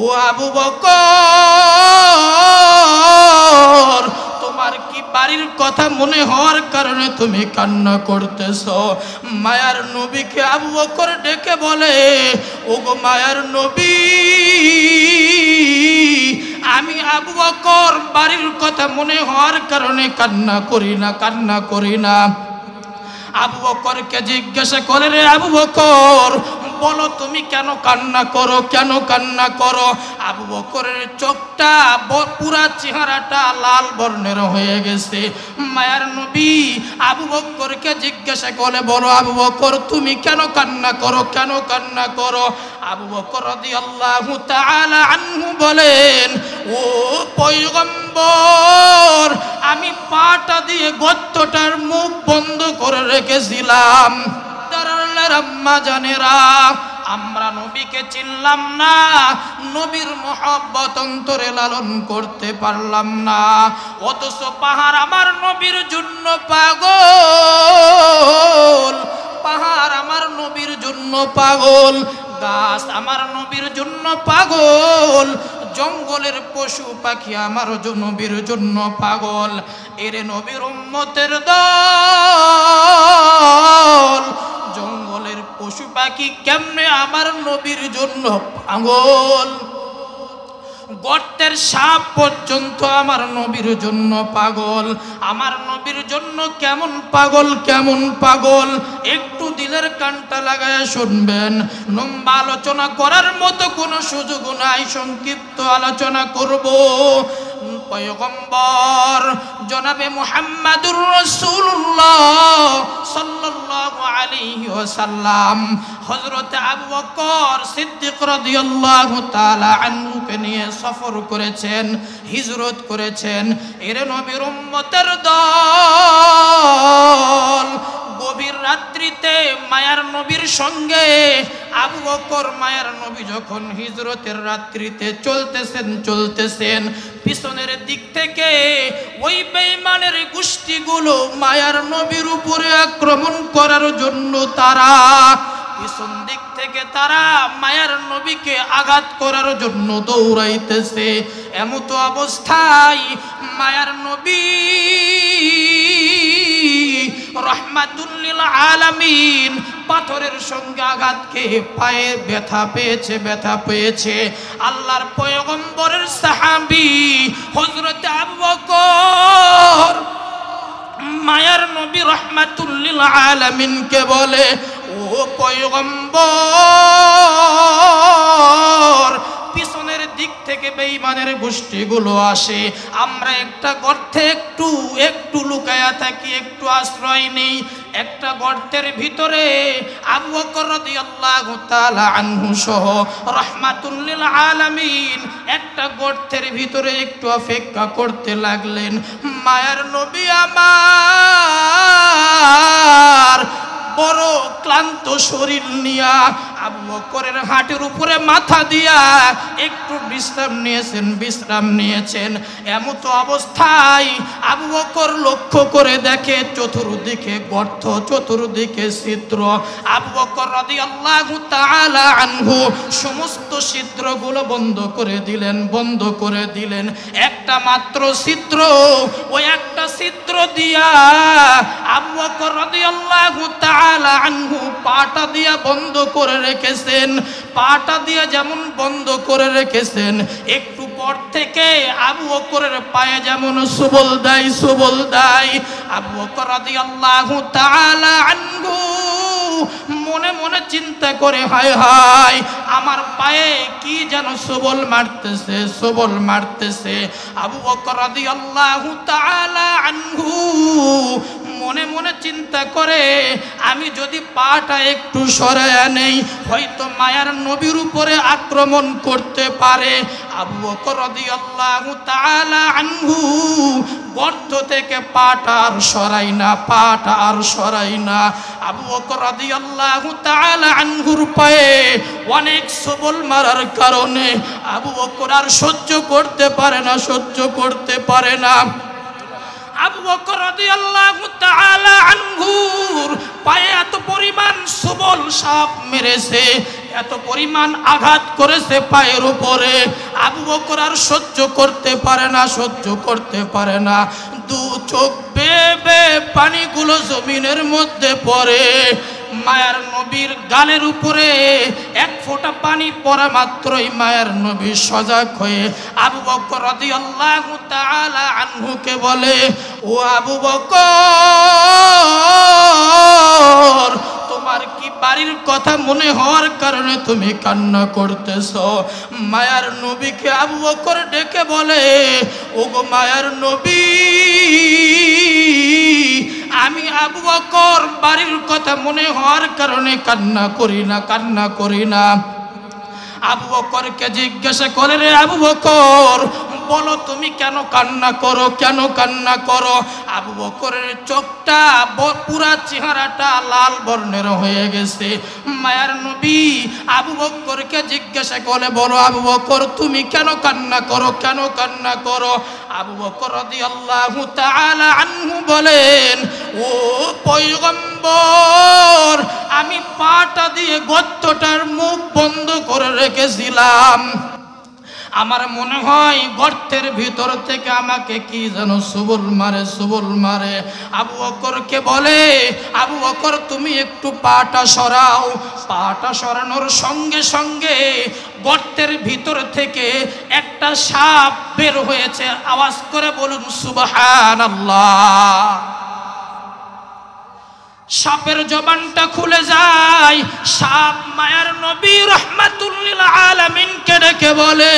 ও আবু বকর, তোমার কি বাড়ির কথা মনে হওয়ার কারণে তুমি কান্না করতেছো? মায়ার নবীকে আবু বকর ডেকে বলে, ওগো মায়ার নবী, আমি আবু বকর বাড়ির কথা মনে হওয়ার কারণে কান্না করি না। আবু বকরকে জিজ্ঞাসা করে, রে আবু বকর, বলো তুমি কেন কান্না করো? আবু বকরের চোখটা, পুরা চেহারাটা লাল বর্ণের হয়ে গেছে। মায়ার নবী আবু বকরকে জিজ্ঞাসা করে, বলো আবু বকর তুমি কেন কান্না করো? আবু বকর রাদিয়াল্লাহু তাআলা আনহু বলেন, ও পয়গম্বর, আমি পাটা দিয়ে গর্তটার মুখ বন্ধ করে রেখেছিলাম। আম্মা জানেরা, আমরা নবীকে চিনলাম না, নবীর মহব্বত অন্তরে লালন করতে পারলাম না, অথচ পাহাড় আমার নবীর জন্য পাগল, পাহাড় আমার নবীর জন্য পাগল, গাছ আমার নবীর জন্য পাগল, জঙ্গলের পশু পাখি আমার নবীর জন্য পাগল। এরে নবীর উম্মতের দল, জঙ্গলের পশু পাখি কেমনে আমার নবীর জন্য পাগল? গর্তের সাপ পর্যন্ত আমার নবীর জন্য পাগল। আমার নবীর জন্য কেমন পাগল, একটু দিলের কানটা লাগায় শুনবেন। লম্বা আলোচনা করার মতো কোনো সুযোগ নাই, সংক্ষিপ্ত আলোচনা করব। পয়গম্বর জনাবে মুহাম্মাদুর রাসূলুল্লাহ সাল্লাল্লাহু আলাইহি ওয়াসাল্লাম হযরত আবু বকর সিদ্দিক রাদিয়াল্লাহু তাআলা আনহুকে নিয়ে সফর করেছেন, হিজরত করেছেন। এর নবীর উম্মতের দল গভীর রাত্রিতে মায়ার নবীর সঙ্গে আবু বকর মায়ার নবী যখন হিজরতের রাত্রিতে চলতেছেন, পিছনের দিক থেকে ওই বেঈমানের গোষ্ঠীগুলো মায়ার নবীর উপরে আক্রমণ করার জন্য তারা পিছন দিক থেকে তারা মায়ার নবীকে আঘাত করার জন্য দৌড়াইতেছে। এমতো অবস্থায় মায়ার নবী রহমাতুল লিল আলামিন পাথরের সঙ্গে আঘাত খেয়ে পায়ে ব্যথা পেয়েছে। আল্লাহর পয়গম্বরের সাহাবী হযরত আবু বকর মায়ার নবী রহমাতুল লিল আলামিনকে বলে, ও পয়গম্বর, পিছনের দিক থেকে বেঈমানের গোষ্ঠীগুলো আসে, আমরা একটা গর্তে একটু লুকায়া থাকি, একটু আশ্রয় নেই। একটা গর্তের ভিতরে আবু বকর রাদিয়াল্লাহু তাআলা আনহু সহ রাহমাতুল লিল আলামিন একটা গর্তের ভিতরে একটু অপেক্ষা করতে লাগলেন। মায়ার নবী আমার বড় ক্লান্ত শরীর নিয়া আবু বকরের হাঁটুর উপরে মাথা দিয়া একটু বিশ্রাম নিয়েছেন। এমত অবস্থায় আবু বকর লক্ষ্য করে দেখে চতুর্দিকে গর্ত, চতুর্দিকে ছিদ্র। আবু বকর রাদিয়াল্লাহু তাআলা আনহু সমস্ত ছিদ্রগুলো বন্ধ করে দিলেন। একটা মাত্র ছিদ্র, ওই একটা ছিদ্র দিয়া আবু বকর রাদিয়াল্লাহু তাআলা আনহু পাটা দিয়া বন্ধ করে রেখেছেন। পাটা দিয়া যেমন বন্ধ করে রেখেছেন, একটু পর থেকে আবু বকরের পায়ে যেমন সবল দেয়। আবু বকর রাদিয়াল্লাহু তাআলা আনহু মনে মনে চিন্তা করে, হায় হায়, আমার পায়ে কি যেন সবল মারতেছে। আবু বকর রাদিয়াল্লাহু তাআলা আনহু মনে মনে চিন্তা করে, আমি যদি পাটা একটু সরায়া নেই, হয়তো মায়ার নবীর উপরে আক্রমণ করতে পারে। আবু বকর রাদিয়াল্লাহু তাআলা আনহু গর্ত থেকে পাটা আর সরাই না। আবু বকর রাদিয়াল্লাহু তাআলা আনহুর পায়ে অনেক সবল মারার কারণে আবু বকর আর সহ্য করতে পারে না। আবু বকর রাদিয়াল্লাহু তাআলা আনহুর পায়ে এত পরিমাণ সবল সাপ মেরেছে, এত পরিমাণ আঘাত করেছে পায়ের উপরে, আবু বকর আর সহ্য করতে পারে না, সহ্য করতে পারে না। দু চোখ বেয়ে পানিগুলো জমিনের মধ্যে পড়ে। মায়ার নবীর গালের উপরে এক ফোঁটা পানি পড়া মাত্রই মায়ার নবী সজাগ হয়ে আবু বকর রাদিয়াল্লাহু তাআলা আনহুকে বলে, ও আবু বকর, তোমার কি বাড়ির কথা মনে হওয়ার কারণে তুমি কান্না করতেছো? মায়ার নবীকে আবু বকর ডেকে বলে, ওগো মায়ার নবী, আমি আবু বকর বাড়ির কথা মনে হওয়ার কারণে কান্না করি না, কান্না করি না। আবু বকরকে জিজ্ঞাসা করে, রে আবু বকর, বলো তুমি কেন কান্না করো, কেন কান্না করো? আবু বকরের চোখটা, পুরা চেহারাটা লাল বর্ণের হয়ে গেছে। মায়ার নবী আবু বকরকে জিজ্ঞাসা করে, বলো আবু বকর, তুমি কেন কান্না করো, কেন কান্না করো? আবু বকর রাদিয়াল্লাহু তাআলা আনহু বলেন, ও পয়গম্বর, আমি পাটা দিয়ে গর্তটার মুখ বন্ধ করে রেখেছিলাম। আমার মনে হয় গর্তের ভিতর থেকে আমাকে কি যেন সুবল মারে, সুবল মারে। আবু বকরকে বলে, আবু বকর তুমি একটু পাটা সরাও। পাটা সরানোর সঙ্গে সঙ্গে গর্তের ভিতর থেকে একটা সাপ বের হয়েছে। আওয়াজ করে বলুন সুবহানাল্লাহ। সাপের জবানটা খুলে যায়। সাপ মায়ার নবী রাহমাতুল লিল আলামিনকে ডেকে বলে,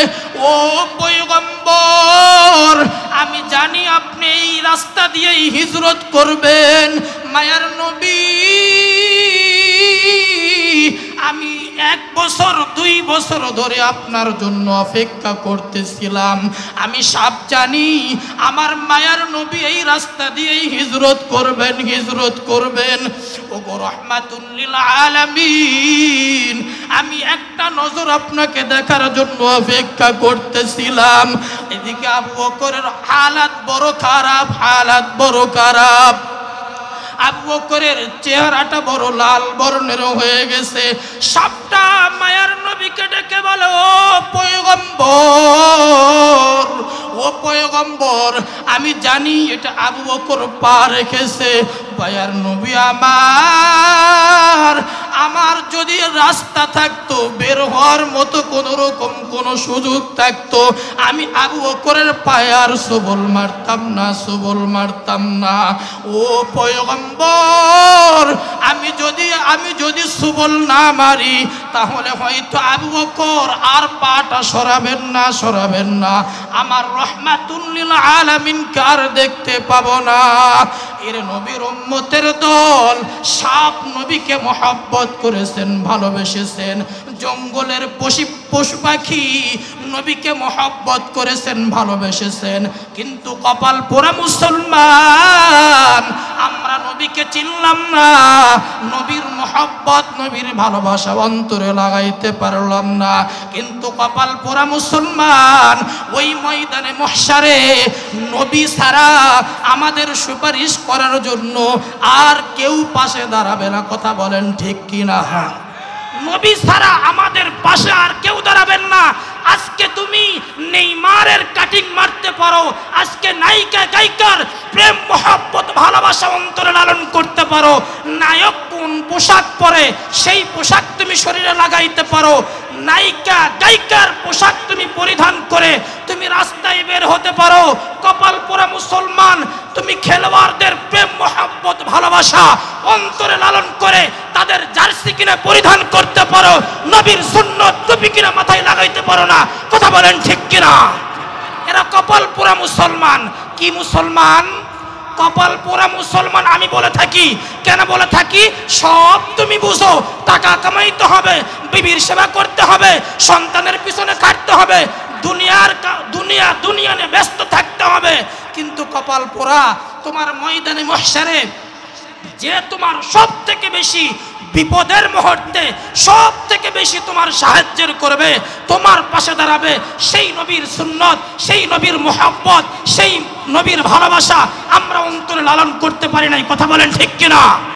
ও পয়গম্বর, আমি জানি আপনি এই রাস্তা দিয়েই হিজরত করবেন। মায়ার নবী, আমি 1 বছর 2 বছর ধরে আপনার জন্য অপেক্ষা করতেছিলাম। আমি সব জানি আমার মায়ার নবী এই রাস্তা দিয়েই হিজরত করবেন, হিজরত করবেন। ওগো রাহমাতুল লিল আলামিন, আমি একটা নজর আপনাকে দেখার জন্য অপেক্ষা করতেছিলাম। এদিকে আবু বকরের হালাত বড় খারাপ, হালাত বড় খারাপ। আবু বকরের চেহারাটা বড় লাল বর্ণের হয়ে গেছে। সাপটা মায়ার নবীকে ডেকে বলে, ও পয়গম্বর, ও পয়গম্বর, আমি জানি এটা আবু বকর পা রেখেছে। মায়ার নবী আমার যদি রাস্তা থাকতো, বের হওয়ার মতো কোনো রকম কোনো সুযোগ থাকতো, আমি আবু বকরের পায়ে আর সবল মারতাম না, সবল মারতাম না। ও পয়গম্বর, আমি যদি সবল না মারি, তাহলে হয়তো আবু বকর আর পাটা সরাবেন না, সরাবেন না। আমার রাহমাতুল লিল আলামিনকে আর দেখতে পাবো না। এর নবীর উম্মতের দল সাপ নবীকে মহব্বত করেছেন, ভালোবেসেছেন। জঙ্গলের পশু পাখি নবীকে মহব্বত করেছেন, ভালোবেসেছেন। কিন্তু কপাল পোড়া মুসলমান, আমরা নবীকে চিনলাম না, নবীর মহব্বত, নবীর ভালোবাসা অন্তরে লাগাইতে পারলাম না। কিন্তু কপাল পোড়া মুসলমান, ওই ময়দানে মহশারে নবী ছাড়া আমাদের সুপারিশ করার জন্য আর কেউ পাশে দাঁড়াবে না। কথা বলেন ঠিক কিনা? নবী ছাড়া আমাদের পাশে আর কেউ দাঁড়াবেন না। আজকে তুমি নেইমারের কাটিং মারতে পারো, আজকে নায়িকা গায়িকার প্রেম মহব্বত ভালোবাসা অন্তরে লালন করতে পারো। নায়ক কোন পোশাক পরে সেই পোশাক তুমি শরীরে লাগাইতে পারো। নায়িকা গায়িকার পোশাক তুমি পরিধান করে তুমি রাস্তায় বের হতে পারো। কপাল পোড়া মুসলমান, তুমি খেলোয়াড়দের প্রেম মহব্বত ভালোবাসা অন্তরে লালন করে তাদের জার্সি কিনে পরিধান করতে পারো, নবীর সুন্নত টুপি কিনে মাথায় লাগাইতে পারো না। কথা বলেন ঠিক কিনা? এরা কপাল পোড়া মুসলমান। কি মুসলমান? কপাল পোড়া মুসলমান। আমি বলে থাকি, কেন বলে থাকি? সব তুমি বুঝো, টাকা কামাইতে হবে, বিবির সেবা করতে হবে, সন্তানের পিছনে কাটতে হবে, দুনিয়া নিয়ে ব্যস্ত থাকতে হবে। কিন্তু কপাল পোড়া, তোমার ময়দানে মহশারে যে তোমার সব থেকে বেশি বিপদের মুহূর্তে সব থেকে বেশি তোমার সাহায্যের করবে, তোমার পাশে দাঁড়াবে, সেই নবীর সুন্নত, সেই নবীর মুহাব্বত, সেই নবীর ভালোবাসা আমরা অন্তরে লালন করতে পারি নাই। কথা বলেন ঠিক কিনা?